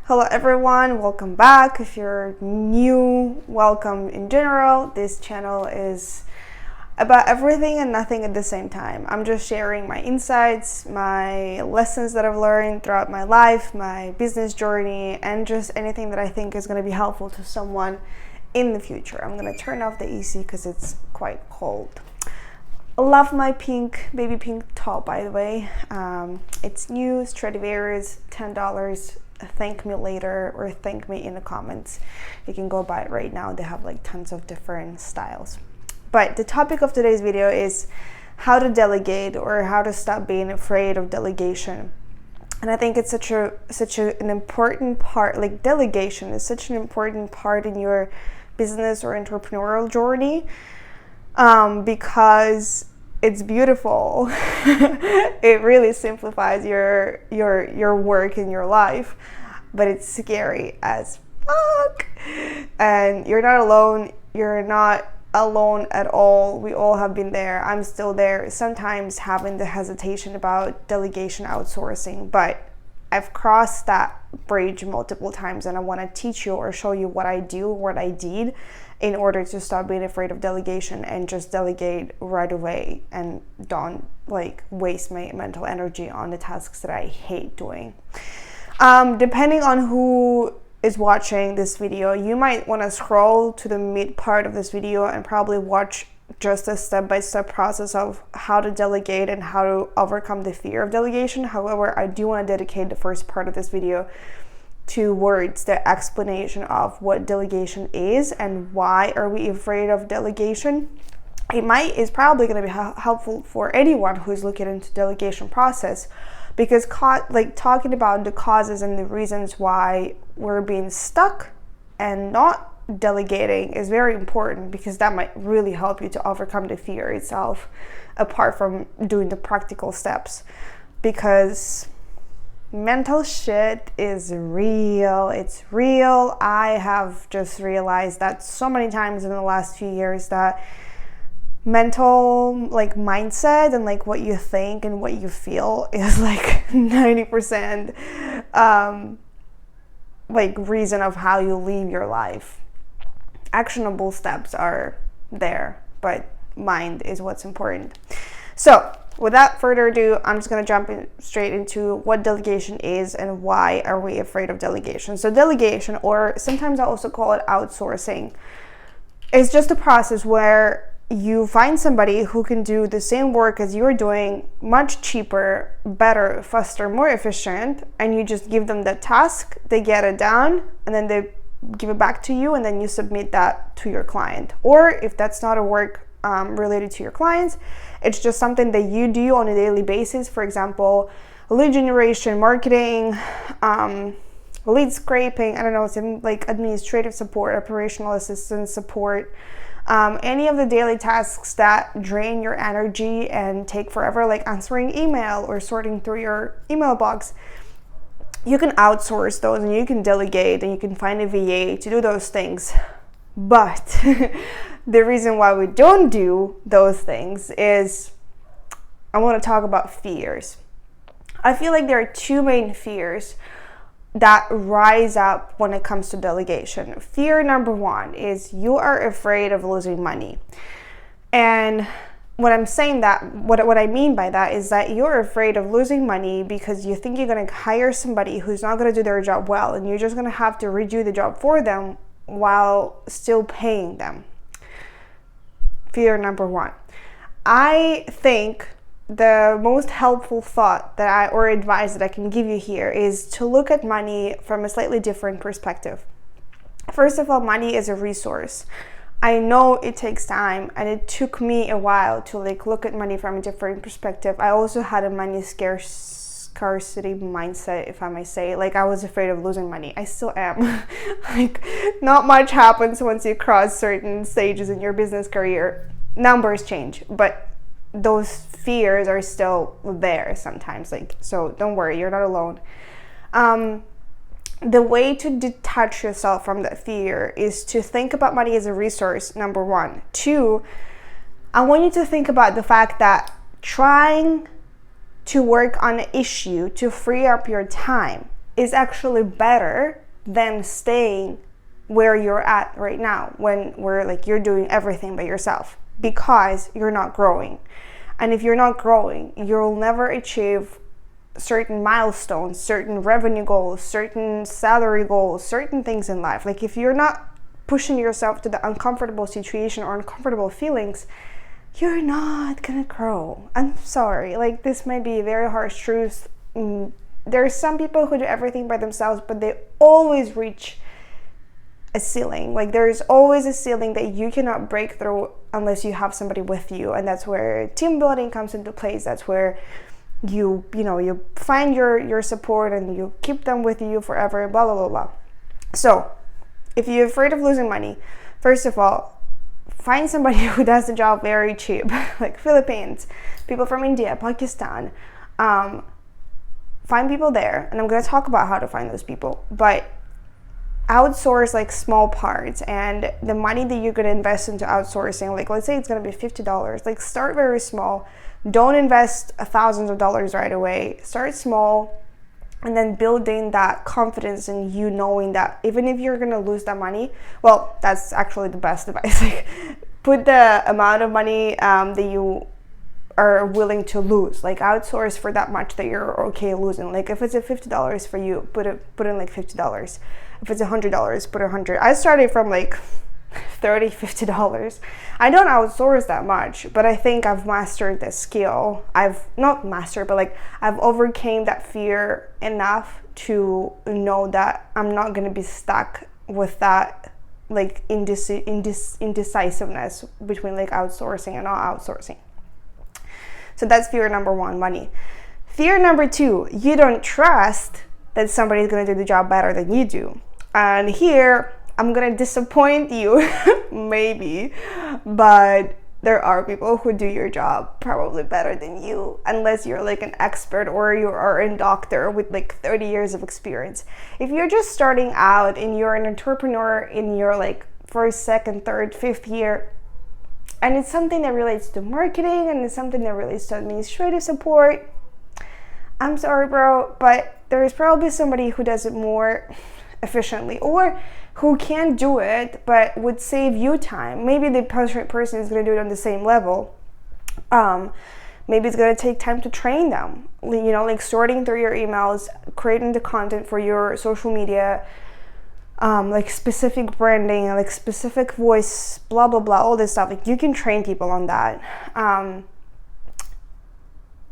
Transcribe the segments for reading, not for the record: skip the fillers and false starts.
Hello everyone, welcome back. If you're new, welcome in general. This channel is about everything and nothing at the same time. I'm just sharing my insights, my lessons that I've learned throughout my life, my business journey, and just anything that I think is going to be helpful to someone in the future. I'm going to turn off the AC because it's quite cold. I love my baby pink top, by the way. It's new, Stradivarius, $10. Thank me later or thank me in the comments. You can go buy it right now. They have like tons of different styles. But the topic of today's video is how to delegate or how to stop being afraid of delegation. And I think it's such an important part. Like, delegation is such an important part in your business or entrepreneurial journey, because it's beautiful. It really simplifies your work in your life, but it's scary as fuck. And you're not alone. You're not alone at all. We all have been there. I'm still there, sometimes having the hesitation about delegation, outsourcing, but I've crossed that bridge multiple times, and I want to teach you or show you what I do, what I did in order to stop being afraid of delegation and just delegate right away and don't waste my mental energy on the tasks that I hate doing. Depending on who is watching this video, you might want to scroll to the mid part of this video and probably watch just a step-by-step process of how to delegate and how to overcome the fear of delegation. However, I do want to dedicate the first part of this video towards the explanation of what delegation is and why are we afraid of delegation. It's probably going to be helpful for anyone who's looking into delegation process, because talking about the causes and the reasons why we're being stuck and not delegating is very important, because that might really help you to overcome the fear itself, apart from doing the practical steps, because mental shit is real. It's real. I have just realized that so many times in the last few years that mental mindset and what you think and what you feel is 90% reason of how you live your life. Actionable steps are there, but mind is what's important. So without further ado, I'm just going to jump straight into what delegation is and why are we afraid of delegation. So delegation, or sometimes I also call it outsourcing, is just a process where you find somebody who can do the same work as you're doing much cheaper, better, faster, more efficient, and you just give them the task, they get it done, and then they give it back to you, and then you submit that to your client. Or if that's not a work related to your clients, it's just something that you do on a daily basis. For example, lead generation, marketing, lead scraping, I don't know, some administrative support, operational assistance support, any of the daily tasks that drain your energy and take forever, like answering email or sorting through your email box. You can outsource those and you can delegate and you can find a VA to do those things. But the reason why we don't do those things is, I want to talk about fears. I feel like there are two main fears that rise up when it comes to delegation. Fear number one is you are afraid of losing money. And when I'm saying that, what I mean by that is that you're afraid of losing money because you think you're going to hire somebody who's not going to do their job well, and you're just going to have to redo the job for them while still paying them. Fear number one. I think the most helpful thought or advice that I can give you here is to look at money from a slightly different perspective. First of all, money is a resource. I know it takes time, and it took me a while to look at money from a different perspective. I also had a money scarcity mindset, if I may say. I was afraid of losing money. I still am. Not much happens once you cross certain stages in your business career. Numbers change, but those fears are still there sometimes. So don't worry, you're not alone. The way to detach yourself from that fear is to think about money as a resource, number one. Two, I want you to think about the fact that trying to work on an issue to free up your time is actually better than staying where you're at right now, when you're doing everything by yourself, because you're not growing. And if you're not growing, you'll never achieve certain milestones, certain revenue goals, certain salary goals, certain things in life. Like, if you're not pushing yourself to the uncomfortable situation or uncomfortable feelings, you're not gonna grow. I'm sorry, like, this might be a very harsh truth. There's some people who do everything by themselves, but they always reach a ceiling. Like, there's always a ceiling that you cannot break through unless you have somebody with you. And that's where team building comes into place. That's where you find your support and you keep them with you forever, blah, blah, blah, blah. So if you're afraid of losing money, first of all, find somebody who does the job very cheap, like Philippines, people from India, Pakistan. Find people there, and I'm going to talk about how to find those people, but outsource like small parts, and the money that you're going to invest into outsourcing, like let's say it's going to be $50, like start very small. Don't invest thousands of dollars right away. Start small, and then building that confidence in you knowing that even if you're going to lose that money, well, that's actually the best advice. Like, put the amount of money that you are willing to lose, like outsource for that much that you're okay losing. Like, if it's a $50 for you, put in like $50. If it's $100, put $100. I started from like $30, $50. I don't outsource that much, but I think I've mastered this skill. I've not mastered, but like I've overcame that fear enough to know that I'm not going to be stuck with that like indecisiveness between like outsourcing and not outsourcing. So that's fear number one, money. Fear number two, you don't trust that somebody's going to do the job better than you do. And here, I'm going to disappoint you, maybe, but there are people who do your job probably better than you, unless you're like an expert or you are a doctor with like 30 years of experience. If you're just starting out and you're an entrepreneur in your like first, second, third, fifth year, and it's something that relates to marketing and it's something that relates to administrative support, I'm sorry, bro, but there is probably somebody who does it more efficiently, or who can do it but would save you time. Maybe the person is going to do it on the same level. Maybe it's going to take time to train them, like sorting through your emails, creating the content for your social media, like specific branding, like specific voice, blah blah blah, all this stuff. Like, you can train people on that, and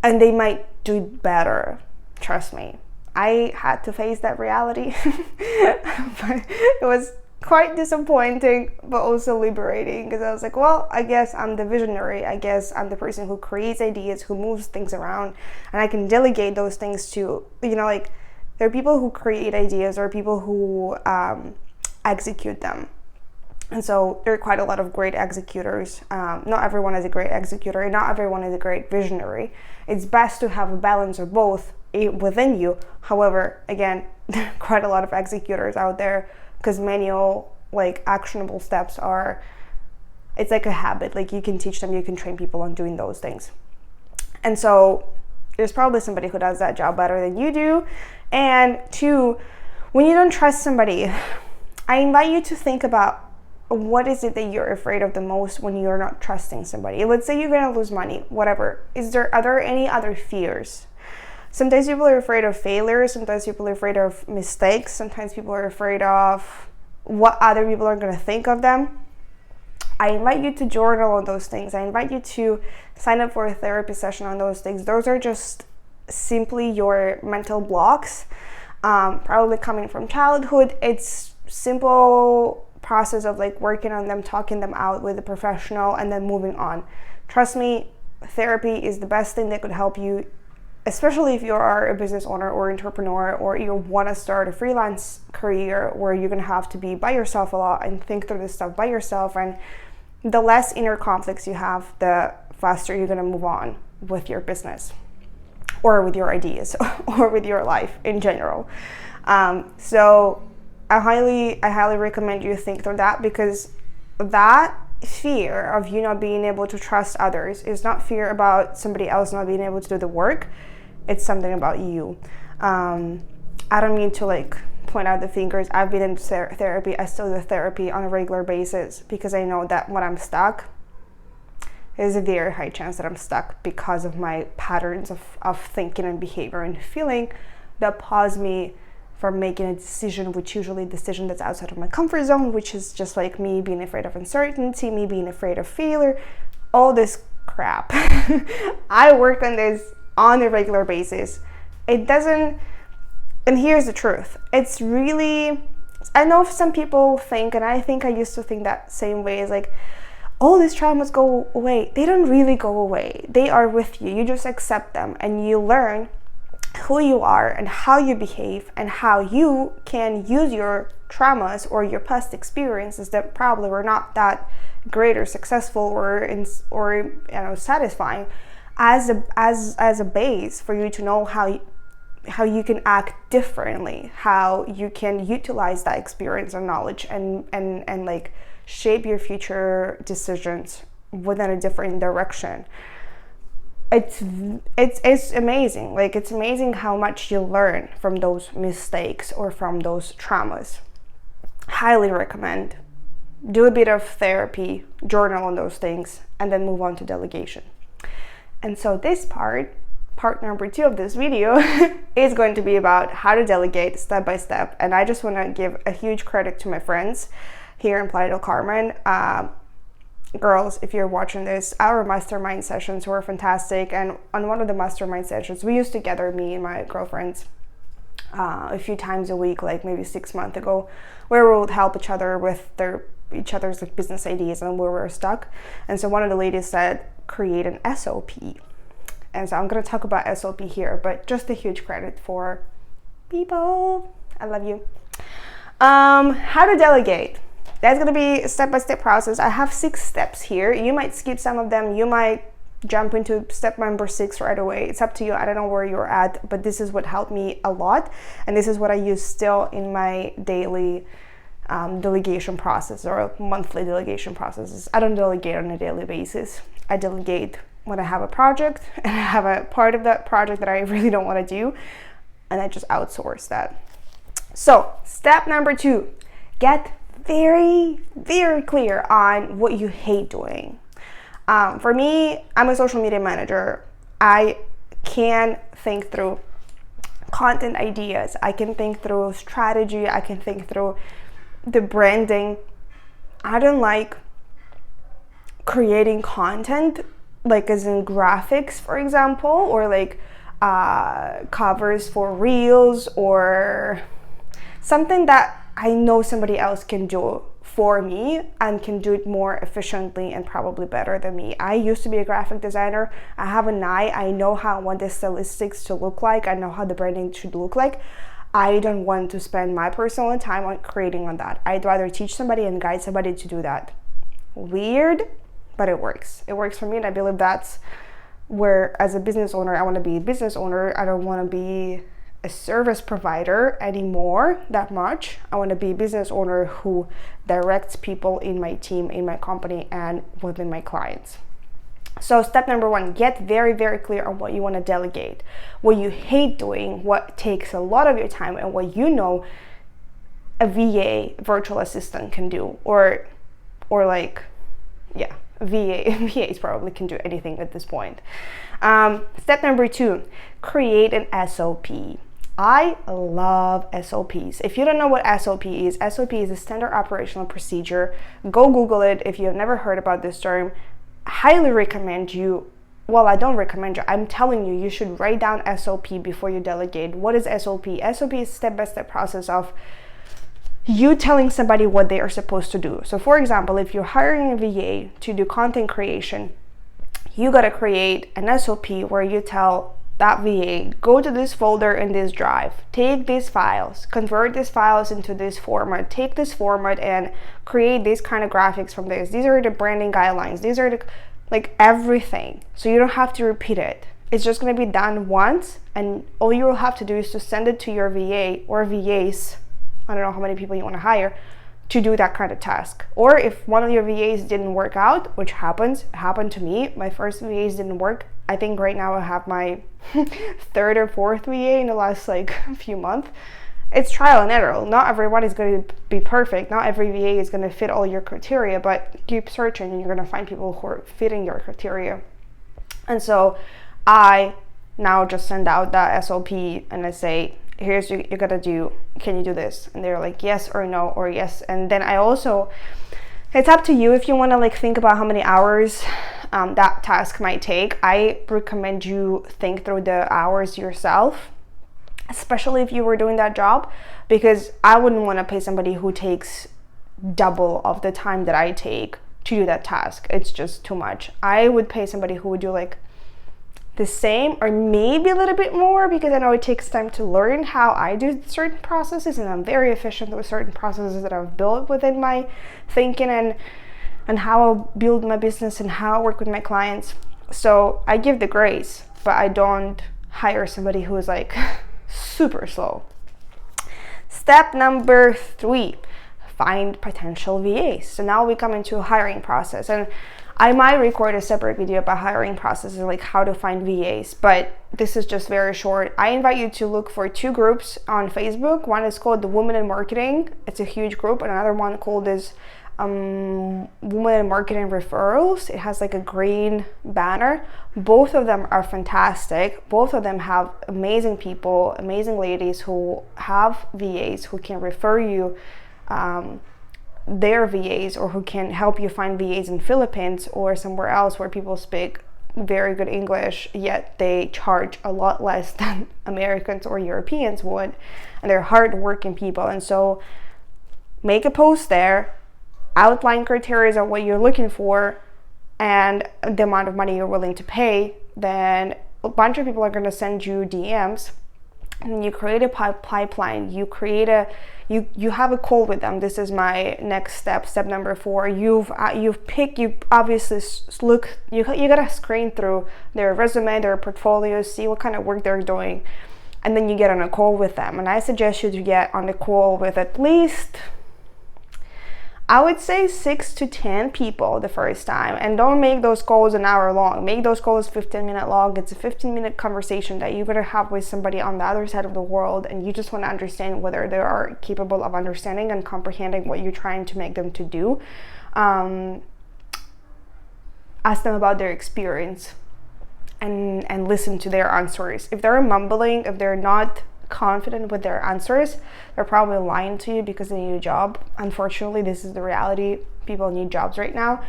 they might do it better. Trust me. I had to face that reality, but it was quite disappointing, but also liberating, because I was like, well, I guess I'm the visionary. I guess I'm the person who creates ideas, who moves things around, and I can delegate those things to, like, there are people who create ideas, or people who execute them. And so there are quite a lot of great executors. Not everyone is a great executor, and not everyone is a great visionary. It's best to have a balance of both within you. However, again, there are quite a lot of executors out there, because manual, like, actionable steps it's like a habit. Like, you can teach them, you can train people on doing those things. And so there's probably somebody who does that job better than you do. And two, when you don't trust somebody, I invite you to think about, what is it that you're afraid of the most when you're not trusting somebody? Let's say you're going to lose money, whatever. Are there any other fears? Sometimes people are afraid of failure. Sometimes people are afraid of mistakes. Sometimes people are afraid of what other people are going to think of them. I invite you to journal on those things. I invite you to sign up for a therapy session on those things. Those are just simply your mental blocks, probably coming from childhood. It's simple process of like working on them, talking them out with a professional, and then moving on. Trust me, therapy is the best thing that could help you, especially if you are a business owner or entrepreneur, or you want to start a freelance career where you're going to have to be by yourself a lot and think through this stuff by yourself. And the less inner conflicts you have, the faster you're going to move on with your business, or with your ideas, or with your life in general. So I highly recommend you think through that, because that fear of you not being able to trust others is not fear about somebody else not being able to do the work. It's something about you. I don't mean to like point out the fingers. I've been in therapy. I still do therapy on a regular basis because I know that when I'm stuck, there's a very high chance that I'm stuck because of my patterns of thinking and behavior and feeling that pause me from making a decision, which usually a decision that's outside of my comfort zone, which is just like me being afraid of uncertainty, me being afraid of failure, all this crap. I worked on this on a regular basis. It doesn't, and here's the truth. It's really, I know some people think, and I think I used to think that same way, is like, all these traumas go away. They don't really go away. They are with you. You just accept them and you learn who you are and how you behave and how you can use your traumas or your past experiences that probably were not that great or successful or satisfying as a base for you to know how you can act differently, how you can utilize that experience and knowledge and like shape your future decisions within a different direction. It's amazing. Like, it's amazing how much you learn from those mistakes or from those traumas. Highly recommend. Do a bit of therapy, journal on those things, and then move on to delegation. And so this part number 2 of this video is going to be about how to delegate step by step. And I just want to give a huge credit to my friends here in Playa del Carmen. Girls, if you're watching this, our mastermind sessions were fantastic. And on one of the mastermind sessions, we used to gather, me and my girlfriends, a few times a week, like maybe 6 months ago, where we would help each other with each other's like business ideas and where we were stuck. And so one of the ladies said, create an SOP. And so I'm going to talk about SOP here, but just a huge credit for people. I love you. How to delegate. That's going to be a step-by-step process. I have 6 steps here. You might skip some of them. You might jump into step number 6 right away. It's up to you. I don't know where you're at, but this is what helped me a lot. And this is what I use still in my daily delegation process or monthly delegation processes. I don't delegate on a daily basis. I delegate when I have a project and I have a part of that project that I really don't want to do, and I just outsource that. So step number 2, get very, very clear on what you hate doing. For me, I'm a social media manager. I can think through content ideas. I can think through strategy. I can think through the branding. I don't like creating content, like as in graphics, for example, or like covers for reels or something that I know somebody else can do for me and can do it more efficiently and probably better than me. I used to be a graphic designer. I have an eye. I know how I want the stylistics to look like. I know how the branding should look like. I don't want to spend my personal time on creating on that. I'd rather teach somebody and guide somebody to do that. Weird, but it works. It works for me, and I believe that's where, as a business owner, I want to be a business owner. I don't want to be a service provider anymore that much. I want to be a business owner who directs people in my team, in my company, and within my clients. So step number 1, get very, very clear on what you want to delegate, what you hate doing, what takes a lot of your time, and what you know a VA, virtual assistant, can do, or like, yeah, VAs probably can do anything at this point. Step number 2, create an SOP. I love SOPs. If you don't know what SOP is a standard operational procedure. Go Google it if you have never heard about this term. Highly recommend you, well, I don't recommend you, I'm telling you, you should write down SOP before you delegate. What is SOP? SOP is step-by-step process of you telling somebody what they are supposed to do. So for example, if you're hiring a VA to do content creation, you got to create an SOP where you tell that VA, go to this folder in this drive, take these files, convert these files into this format, take this format and create these kind of graphics from this. These are the branding guidelines. These are the, like, everything. So you don't have to repeat it. It's just going to be done once, and all you will have to do is to send it to your VA or VAs. I don't know how many people you want to hire to do that kind of task. Or if one of your VAs didn't work out, which happened to me, my first VAs didn't work, I think right now I have my third or fourth VA in the last like few months. It's trial and error. Not everybody's going to be perfect. Not every VA is going to fit all your criteria, but keep searching and you're going to find people who are fitting your criteria. And so I now just send out that SOP and I say, here's what you gotta do. Can you do this? And they're like, yes or no or yes. And then I also, it's up to you if you want to like think about how many hours that task might take. I recommend you think through the hours yourself, especially if you were doing that job, because I wouldn't want to pay somebody who takes double of the time that I take to do that task. It's just too much. I would pay somebody who would do like the same or maybe a little bit more, because I know it takes time to learn how I do certain processes, and I'm very efficient with certain processes that I've built within my thinking and how I build my business and how I work with my clients. So I give the grace, but I don't hire somebody who is like super slow. Step number 3, find potential VAs. So now we come into a hiring process, and I might record a separate video about hiring processes, like how to find VAs, but this is just very short. I invite you to look for 2 groups on Facebook. One is called the Women in Marketing. It's a huge group, and another one called is Women in Marketing Referrals. It has like a green banner. Both of them are fantastic. Both of them have amazing people, amazing ladies who have VAs who can refer you their VAs, or who can help you find VAs in Philippines or somewhere else where people speak very good English, yet they charge a lot less than Americans or Europeans would, and they're hard-working people. And so make a post there, outline criteria of what you're looking for and the amount of money you're willing to pay. Then a bunch of people are going to send you DMs, and you create a pipeline. You create you have a call with them. This is my next step number 4. You obviously look, you gotta screen through their resume, their portfolio, see what kind of work they're doing, and then you get on a call with them. And I suggest you to get on a call with at least, I would say 6 to 10 people the first time, and don't make those calls an hour long. Make those calls 15-minute long. It's a 15-minute conversation that you're gonna have with somebody on the other side of the world, and you just want to understand whether they are capable of understanding and comprehending what you're trying to make them to do. Ask them about their experience and listen to their answers. If they're mumbling, if they're not confident with their answers, they're probably lying to you because they need a job. Unfortunately, this is the reality. People need jobs right now,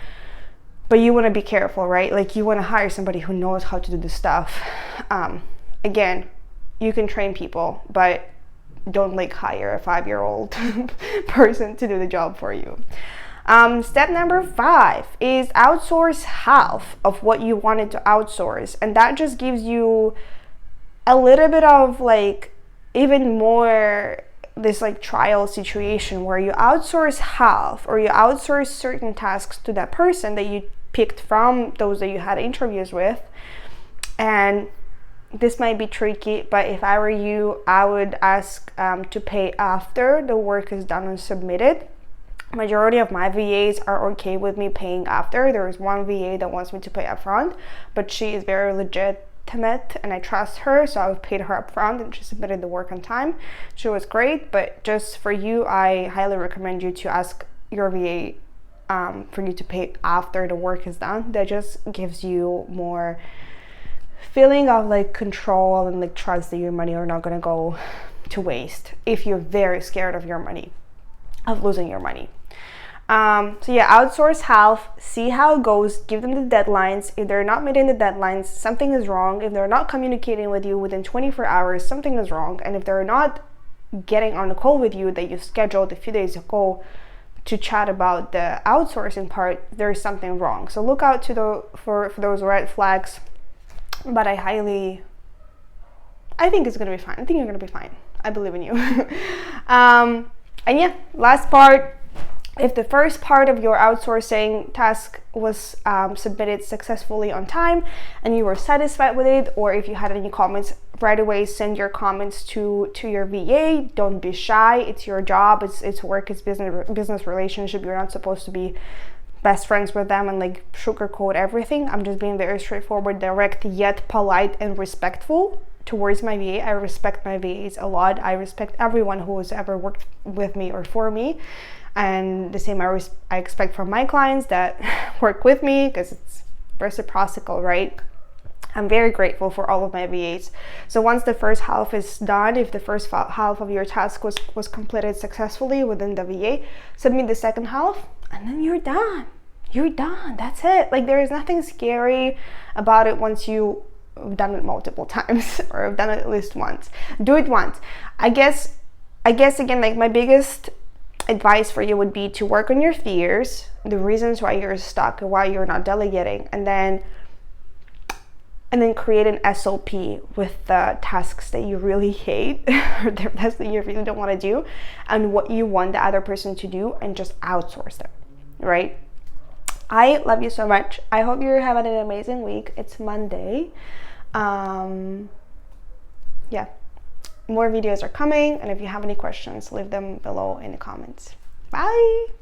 but you want to be careful, right? Like, you want to hire somebody who knows how to do the stuff. Again, you can train people, but don't like hire a 5-year-old person to do the job for you. Step number 5 is outsource half of what you wanted to outsource, and that just gives you a little bit of like even more this like trial situation where you outsource half, or you outsource certain tasks to that person that you picked from those that you had interviews with. And this might be tricky, but if I were you, I would ask to pay after the work is done and submitted. Majority of my VAs are okay with me paying after. There is one VA that wants me to pay upfront, but she is very legitimate and I trust her, so I've paid her upfront and she submitted the work on time. She was great, but just for you, I highly recommend you to ask your VA for you to pay after the work is done. That just gives you more feeling of like control and like trust that your money are not gonna go to waste if you're very scared of your money, of losing your money. So yeah, outsource half, see how it goes, give them the deadlines. If they're not meeting the deadlines, something is wrong. If they're not communicating with you within 24 hours, something is wrong. And if they're not getting on a call with you that you scheduled a few days ago to chat about the outsourcing part, there's something wrong. So look out to for those red flags. But I think it's gonna be fine. I think you're gonna be fine. I believe in you. And yeah, last part. If the first part of your outsourcing task was submitted successfully on time and you were satisfied with it, or if you had any comments, right away send your comments to your VA. Don't be shy. It's your job. It's work. It's business relationship. You're not supposed to be best friends with them and like sugarcoat everything. I'm just being very straightforward, direct, yet polite and respectful towards my VA. I respect my VAs a lot. I respect everyone who has ever worked with me or for me. And the same I expect from my clients that work with me, because it's reciprocal, right? I'm very grateful for all of my VAs. So once the first half is done, if the first half of your task was completed successfully within the VA, submit the second half, and then you're done. You're done. That's it. Like, there is nothing scary about it once you've done it multiple times or have done it at least once. Do it once. I guess again, like, my biggest advice for you would be to work on your fears, the reasons why you're stuck and why you're not delegating, and then create an SOP with the tasks that you really hate or the tasks that you really don't want to do and what you want the other person to do, and just outsource them, right? I love you so much. I hope you're having an amazing week. It's Monday. Yeah, more videos are coming, and if you have any questions, leave them below in the comments. Bye.